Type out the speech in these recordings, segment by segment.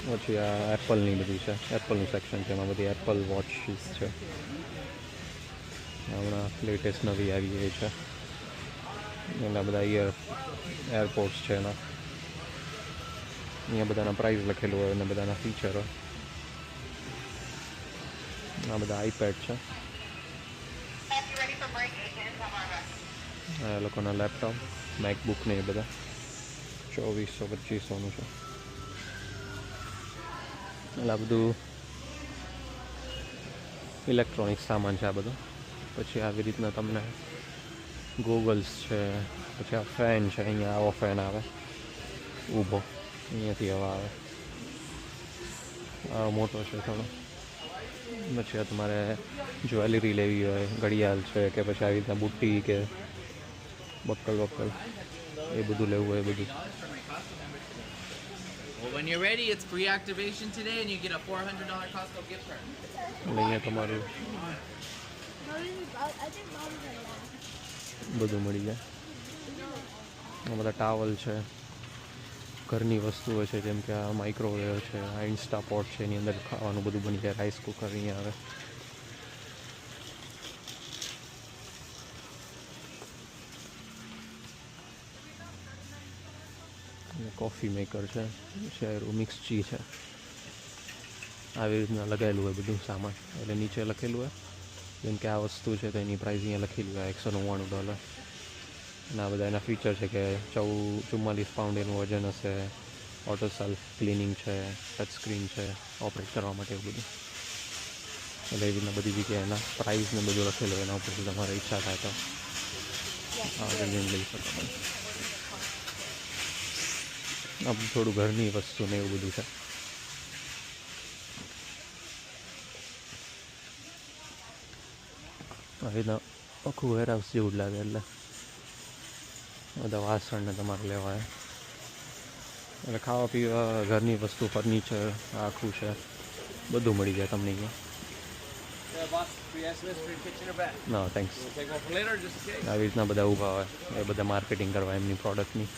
પછી આ એપલની બધી છે, એપલનું સેક્શન છે, એમાં બધી એપલ વોચીસ છે. હમણાં લેટેસ્ટ નવી આવી ગઈ છે. એના બધા એરપોર્ટ્સ છે એના. અહીંયા બધાના પ્રાઇસ લખેલું હોય અને બધાના ફીચર હોય. આ બધા આઈપેડ છે. આ લોકોના લેપટોપ, મેકબુક ને એ બધા 2400-2500નું છે. એટલે આ બધું ઇલેક્ટ્રોનિક સામાન છે આ બધું. પછી આવી રીતના તમને ગોગલ્સ છે. પછી આ ફેન છે, અહીંયા આવો ફેન આવે ઊભો, અહીંયાથી હવા આવે. આ મોટો છે થોડો. પછી આ તમારે જ્વેલરી લેવી હોય, ઘડિયાળ છે કે પછી આવી રીતના બુટ્ટી કે બક્કલ એ બધું લેવું હોય એ બધું. Well, when you're ready, it's free activation today, and you get a $400 Costco gift card. એટલે અહીંયા તમારું બધું મળી જાય. આ બધા ટાવલ છે, ઘરની વસ્તુઓ છે, જેમ કે આ માઇક્રોવેવ છે, આ ઇન્સ્ટાપોટ છે, એની અંદર ખાવાનું બધું બની જાય. રાઈસ કુકર અહીંયા આવે. કોફી મેકર છે, મિક્સ ચી છે. આવી રીતના લગાવેલું હોય બધું સામાન. એટલે નીચે લખેલું હોય જેમ કે આ વસ્તુ છે તો એની પ્રાઇસ અહીંયા લખેલી હોય $199. અને આ બધા એના ફીચર છે કે 44 પાઉન્ડ એનું વજન હશે, ઓટો સેલ્ફ ક્લિનિંગ છે, ટચ સ્ક્રીન છે ઓપરેટ કરવા માટે એવું બધું. એટલે એવી રીતના બધી જગ્યાએ એના પ્રાઇસ ને બધું લખેલું હોય. એના ઉપરથી તમારે ઈચ્છા થાય તો લઈ શકો. આમ થોડું ઘરની વસ્તુ ને એવું બધું છે. આવી રીતના આખું વેરહાઉસ જેવું જ લાગે. એટલે બધા વાસણ ને તમારે લેવાય. એટલે ખાવા પીવા, ઘરની વસ્તુ, ફર્નિચર આખું છે, બધું મળી જાય તમને અહીંયા. ના થેન્ક્સ. આવી રીતના બધા ઊભા હોય, એ બધા માર્કેટિંગ કરવા એમની પ્રોડક્ટની.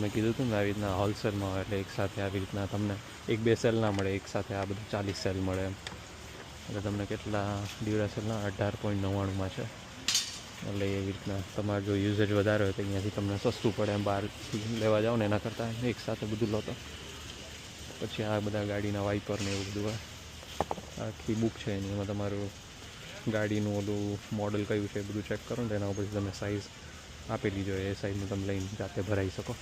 મેં કીધું હતું ને આવી રીતના હોલસેલમાં હોય એટલે એકસાથે આવી રીતના તમને 1-2 સેલ ના મળે, એકસાથે આ બધું 40 સેલ મળે એમ. એટલે તમને કેટલા ડ્યુરાસેલના 18.99માં છે. એટલે એવી રીતના તમારે જો યુઝેજ વધારે હોય તો અહીંયાથી તમને સસ્તું પડે એમ. બહારથી લેવા જાઓ ને એના કરતાં એકસાથે બધું લો તો. પછી આ બધા ગાડીના વાઇપર ને એવું બધું હોય. આખી બુક છે એની, એમાં તમારું ગાડીનું ઓલું મોડલ કયું છે એ બધું ચેક કરો ને એના ઉપરથી તમે સાઇઝ આપેલી જોઈએ, એ સાઇઝનું તમે લઈને જાતે ભરાઈ શકો.